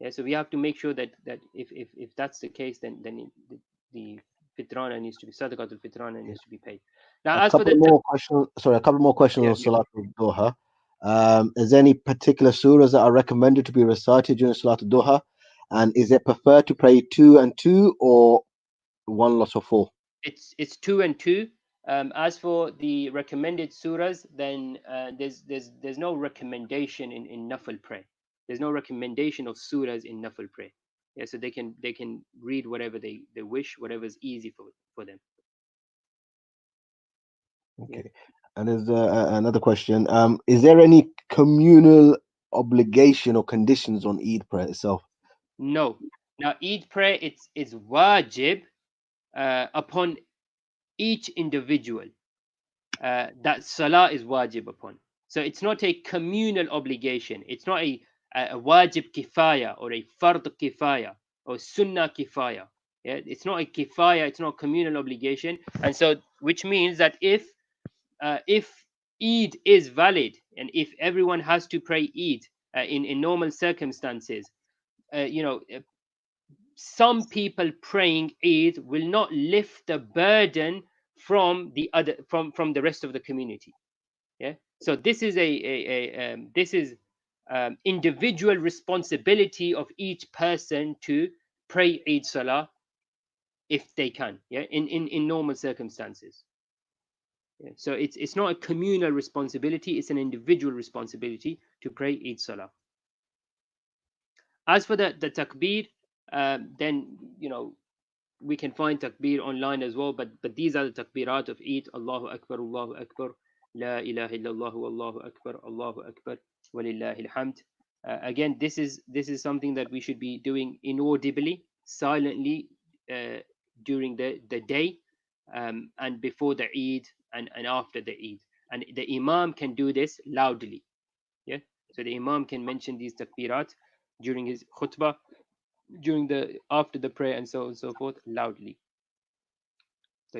Yeah, so we have to make sure that if that's the case, the fitrana needs to be sadaqatul fitrana needs to be paid. A Now, as for couple the more questions. Sorry, a couple more questions yeah, on Salatul Duha. Is there any particular surahs that are recommended to be recited during Salatul Duha? And is it preferred to pray two and two or one lot of four? it's two and two. As for the recommended surahs, then there's no recommendation in nafil prayer. There's no recommendation of surahs in nafil prayer. Yeah, so they can read whatever they wish, whatever is easy for them. Yeah. Okay. And there's another question. Is there any communal obligation or conditions on Eid prayer itself? No. Now, Eid prayer, it's wajib upon each individual. That salah is wajib upon. So it's not a communal obligation. It's not a wajib kifaya or a fard kifaya or sunnah kifaya. Yeah, it's not a kifaya. It's not a communal obligation. And so, which means that if Eid is valid and if everyone has to pray Eid in normal circumstances, you know, some people praying Eid will not lift the burden from the rest of the community. Yeah, so this is this is individual responsibility of each person to pray Eid Salah if they can, yeah, in normal circumstances. Yeah? So it's not a communal responsibility, it's an individual responsibility to pray Eid Salah. As for the takbir, then we can find takbir online as well, but these are the takbirat of Eid: Allahu Akbar, Allahu Akbar, La ilaha illallah, Allahu Akbar, walillahi alhamd. Again, this is something that we should be doing inaudibly, silently, during the day, and before the Eid and after the Eid. And the Imam can do this loudly. Yeah, so the Imam can mention these takbirat during his khutbah, during the after the prayer, and so on and so forth, loudly. So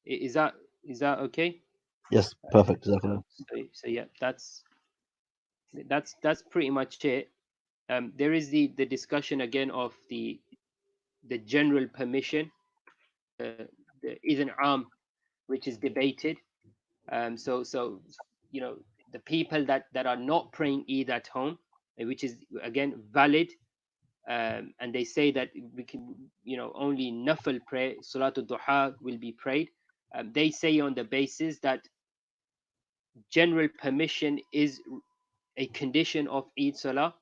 is that okay? Yes, perfect. So yeah, that's pretty much it. There is the discussion again of the general permission, the idn am, which is debated. So the people that are not praying Eid at home, which is again valid, and they say that we can, only nafil prayer, salatul duha, will be prayed. They say on the basis that general permission is a condition of Eid Salah,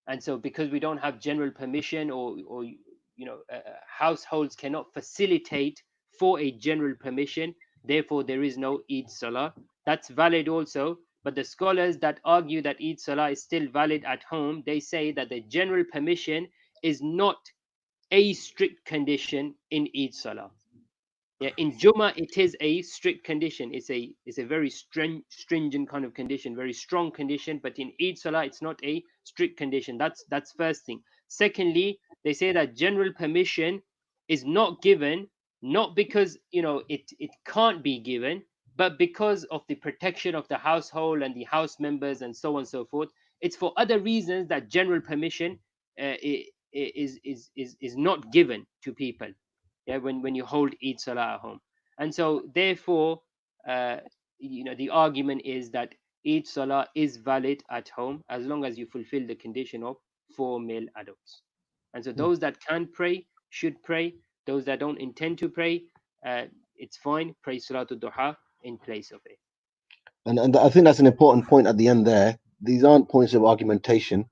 and so because we don't have general permission, or households cannot facilitate for a general permission, therefore there is no Eid Salah. That's valid also. But the scholars that argue that Eid Salah is still valid at home, they say that the general permission is not a strict condition in Eid Salah. Yeah, in Juma it is a strict condition. It's a very stringent kind of condition, very strong condition. But in Eid Salah, it's not a strict condition. That's first thing. Secondly, they say that general permission is not given, not because it can't be given, but because of the protection of the household and the house members and so on and so forth. It's for other reasons that general permission is not given to people, yeah, when you hold Eid Salah at home. And so therefore, the argument is that Eid Salah is valid at home as long as you fulfill the condition of 4 male adults. And so those that can pray should pray. Those that don't intend to pray, it's fine, pray Salatul Duha in place of it. And I think that's an important point at the end there. These aren't points of argumentation,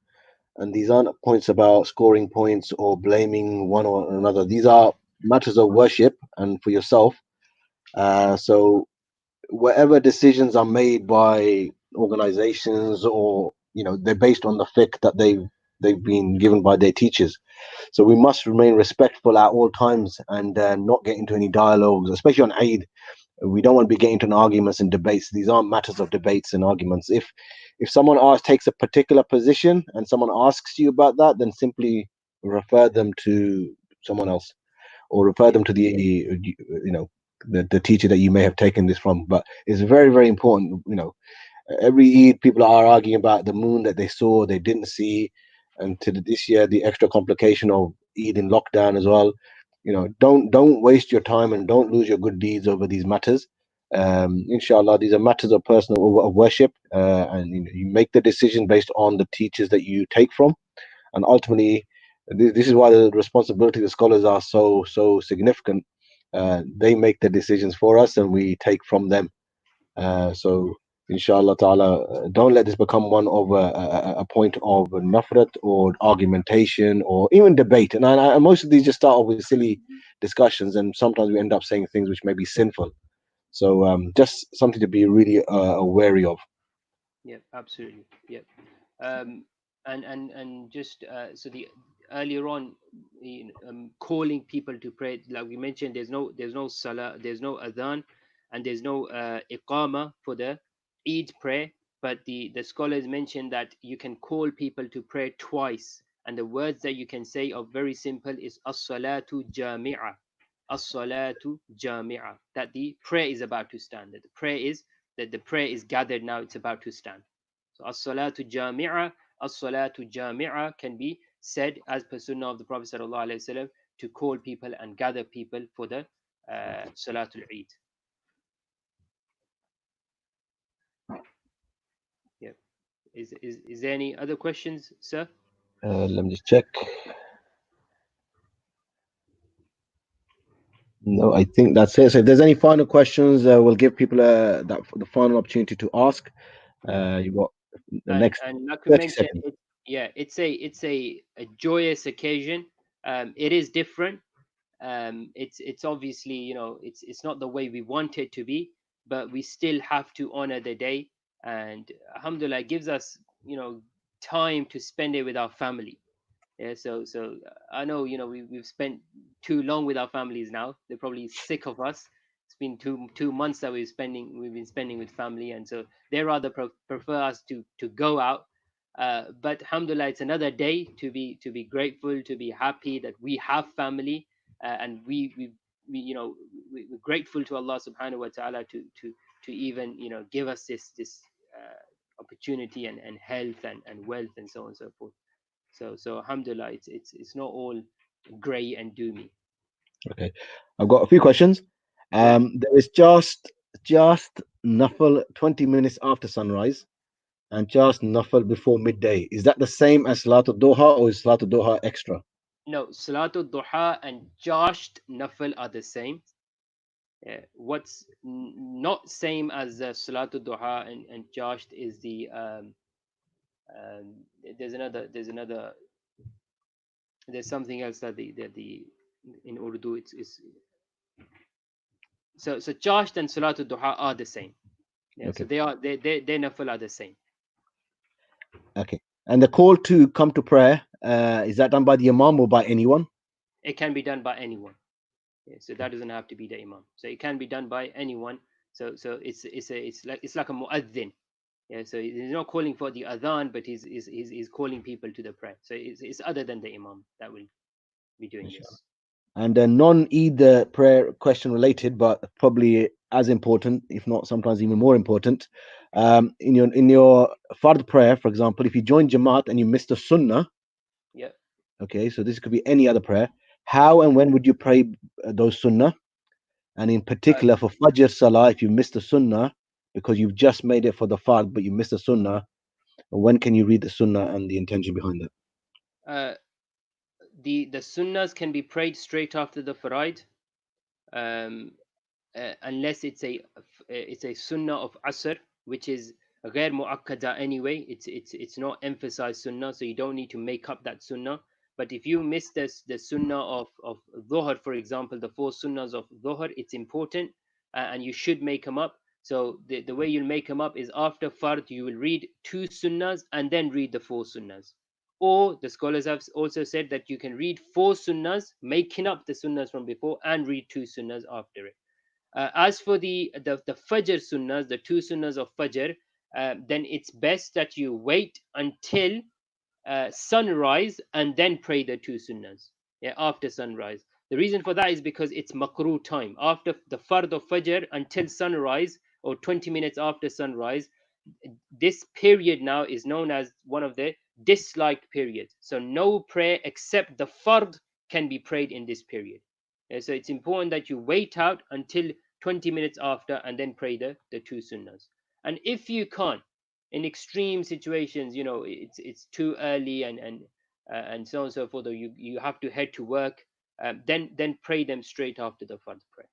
and these aren't points about scoring points or blaming one or another. These are matters of worship and for yourself. So whatever decisions are made by organizations, or they're based on the fiqh that they've been given by their teachers. So we must remain respectful at all times, and not get into any dialogues, especially on Eid. We don't want to be getting into arguments and debates. These aren't matters of debates and arguments. If someone takes a particular position and someone asks you about that, then simply refer them to someone else, or refer Yeah, them to the teacher that you may have taken this from. But it's very, very important. Every Eid, people are arguing about the moon that they saw, they didn't see. and to this year the extra complication of Eid in lockdown as well. Don't waste your time and don't lose your good deeds over these matters. Inshallah, these are matters of personal of worship, and you make the decision based on the teachers that you take from, and ultimately, this is why the responsibility of the scholars are so significant. They make the decisions for us, and we take from them. So, inshallah ta'ala, don't let this become one of a point of nafrat or argumentation or even debate. And most of these just start off with silly discussions, and sometimes we end up saying things which may be sinful. So, just something to be really wary of. Yeah, absolutely. Yeah. um, and just so the earlier on, calling people to pray, like we mentioned, there's no salah, there's no adhan, and there's no iqama for the Eid prayer. But the scholars mentioned that you can call people to pray twice, and the words that you can say are very simple: is as-salatu jami'a, as-salatu jami'a, that the prayer is about to stand, that the prayer is gathered now, it's about to stand. So as-salatu jami'a, as-salatu jami'a can be said as per sunnah of the Prophet sallallahu alaihi wasallam, to call people and gather people for the Salatul Eid. Yeah. Is there any other questions, sir? Let me just check. No, I think that's it. So if there's any final questions, we'll give people the final opportunity to ask. Yeah. You got the and next and like we 30 mentioned, seconds. yeah, it's a joyous occasion. It is different. It's obviously, it's not the way we want it to be, but we still have to honor the day. And alhamdulillah, it gives us, time to spend it with our family. Yeah, so I know, we've spent too long with our families now. They're probably sick of us. It's been two months that we've been spending with family, and so they rather prefer us to go out. But alhamdulillah, it's another day to be grateful, to be happy that we have family, and we we're grateful to Allah subhanahu wa taala to even, give us this opportunity, and health, and wealth, and so on and so forth. So alhamdulillah, it's not all gray and doomy. Okay, I've got a few questions. Yeah. There is just Nafal 20 minutes after sunrise and just Nafal before midday. Is that the same as Salatul Doha or is Salatul Doha extra? No, Salatul Duha and Jasht Nafil are the same. What's not same as Salatul Duha and Jasht is the there's there's something else that the in Urdu it's so Jasht and Salatul Duha are the same. Yeah, so Okay, they Nafil are the same. okay. And the call to come to prayer, is that done by the Imam or by anyone? It can be done by anyone. Yeah, so that doesn't have to be the imam. So it can be done by anyone. So it's like a muaddin. Yeah, so he's not calling for the adhan, but he's calling people to the prayer. So it's other than the imam that will be doing Inshallah. this. And non-Eid prayer question related, but probably as important, if not sometimes even more important. In your Fard prayer, for example, if you join Jamaat and you miss the Sunnah, Yeah. okay, so this could be any other prayer. How and when would you pray those Sunnah? And in Uh, particular for Fajr Salah, if you miss the Sunnah because you've just made it for the Fard, but you missed the Sunnah, when can you read the Sunnah and the intention behind it? uh, the sunnahs can be prayed straight after the faraid, um, unless it's a sunnah of asr, which is غير muakkada anyway. It's not emphasized sunnah, so you don't need to make up that sunnah. But if you miss the sunnah of dhuhr, for example, the four sunnahs of dhuhr, it's important, and you should make them up. So the way you'll make them up is after fard you will read two sunnahs and then read the four sunnahs. Or the scholars have also said that you can read four sunnahs, making up the sunnahs from before, and read two sunnahs after it. As for the Fajr sunnahs, the two sunnahs of Fajr, then it's best that you wait until sunrise and then pray the two sunnahs. Yeah, after sunrise. The reason for that is because it's makruh time. After the fard of Fajr until sunrise, or 20 minutes after sunrise, this period now is known as one of the disliked period. So no prayer except the fard can be prayed in this period. So it's important that you wait out until 20 minutes after and then pray the two sunnahs. And if you can't, in extreme situations, it's too early and so on and so forth, or you have to head to work, then pray them straight after the fard prayer.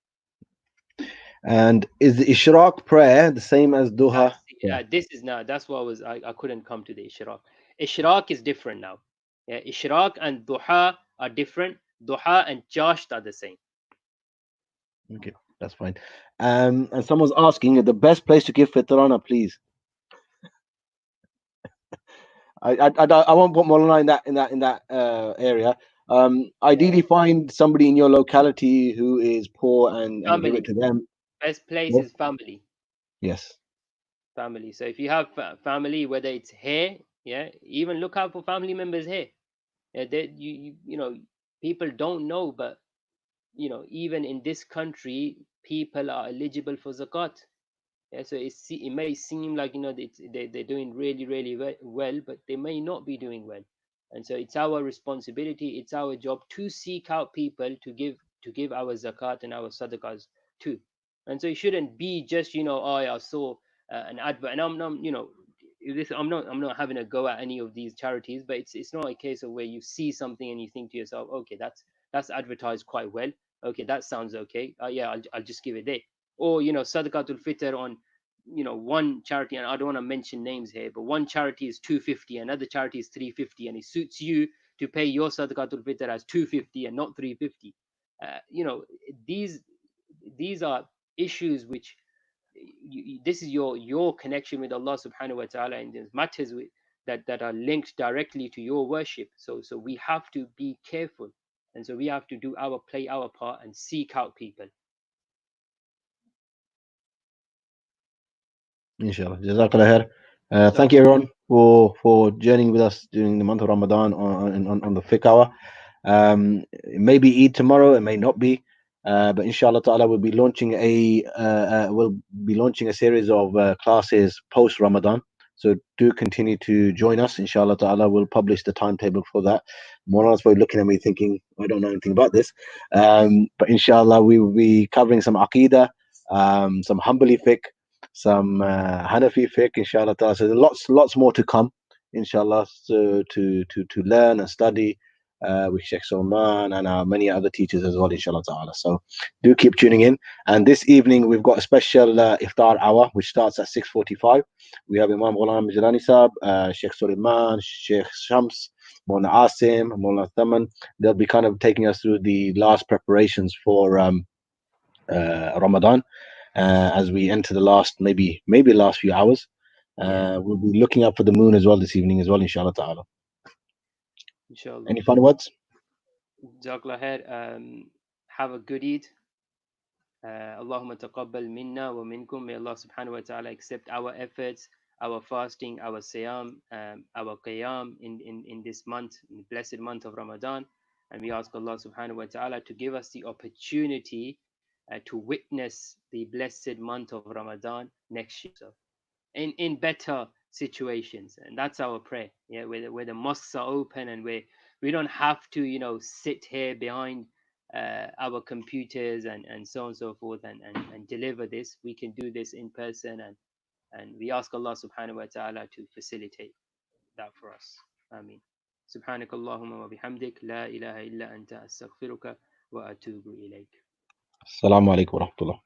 And is the Ishraq prayer the same as Duha prayer? This is now, that's what I couldn't come to the Ishraq. Ishraq is different now. Yeah, Ishraq and Duha are different. Duha and Jasht are the same. Okay, that's fine. And someone's asking the best place to give fitrana, please. I won't put Molana in that area. Ideally, find somebody in your locality who is poor and give it Family. to them. Best place Yes. is family. Yes. Family. So if you have family, whether it's here, yeah, even look out for family members here. Yeah, people don't know, but even in this country, people are eligible for zakat. Yeah, so it may seem like they're doing really really well, but they may not be doing well, and so it's our responsibility, it's our job to seek out people to give our zakat and our sadaqahs too. And so it shouldn't be just oh, I saw an advert, and I'm this I'm not having a go at any of these charities, but it's not a case of where you see something and you think to yourself, okay, that's advertised quite well, okay, that sounds okay, yeah, I'll just give it there. Or sadaqatul fitr on one charity, and I don't want to mention names here, but one charity is 250, another charity is 350, and it suits you to pay your sadaqatul fitr as 250 and not 350. uh, you know these are issues which this is your connection with Allah subhanahu wa ta'ala, and there's matters that are linked directly to your worship. So we have to be careful, and so we have to play our part and seek out people. Inshallah. Jazakallah khair. Thank you Jazakallah. everyone for journeying with us during the month of Ramadan on the Fiqh Hour. It may be Eid tomorrow, it may not be, but inshallah ta'ala we'll be launching a series of classes post Ramadan. So do continue to join us. Inshallah ta'ala, we'll publish the timetable for that. Molana's probably looking at me thinking, I don't know anything about this. But inshallah, we will be covering some Aqidah, some Hanbali fiqh, some Hanafi fiqh, inshallah ta'ala. So there's lots more to come, inshallah, so to learn and study with Sheikh Salman and many other teachers as well, inshallah ta'ala. So do keep tuning in. And this evening we've got a special iftar hour which starts at 6:45. We have Imam Ghulam Mijlani Sahab, Sheikh Suleiman, Sheikh Shams, Maulana Asim, Maulana Saman. They'll be kind of taking us through the last preparations for Ramadan as we enter the last maybe last few hours. Yeah, We'll be looking up for the moon as well this evening as well, inshallah ta'ala. inshallah. Any final words? Jazakallah khair. Have a good Eid. Allahumma taqabbal minna wa minkum. May Allah subhanahu wa ta'ala accept our efforts, our fasting, our siyam, our qiyam in this month, in the blessed month of Ramadan. And we ask Allah subhanahu wa ta'ala to give us the opportunity to witness the blessed month of Ramadan next year. So in better situations, and that's our prayer. Yeah, where the mosques are open, and where we don't have to sit here behind our computers and so on and so forth, and deliver this. We can do this in person, and we ask Allah subhanahu wa ta'ala to facilitate that for us. Ameen. سبحانك اللهم وبحمدك لا إله إلا أنت أستغفرك وأتوب إليك. Assalamu alaikum wa rahmatullah.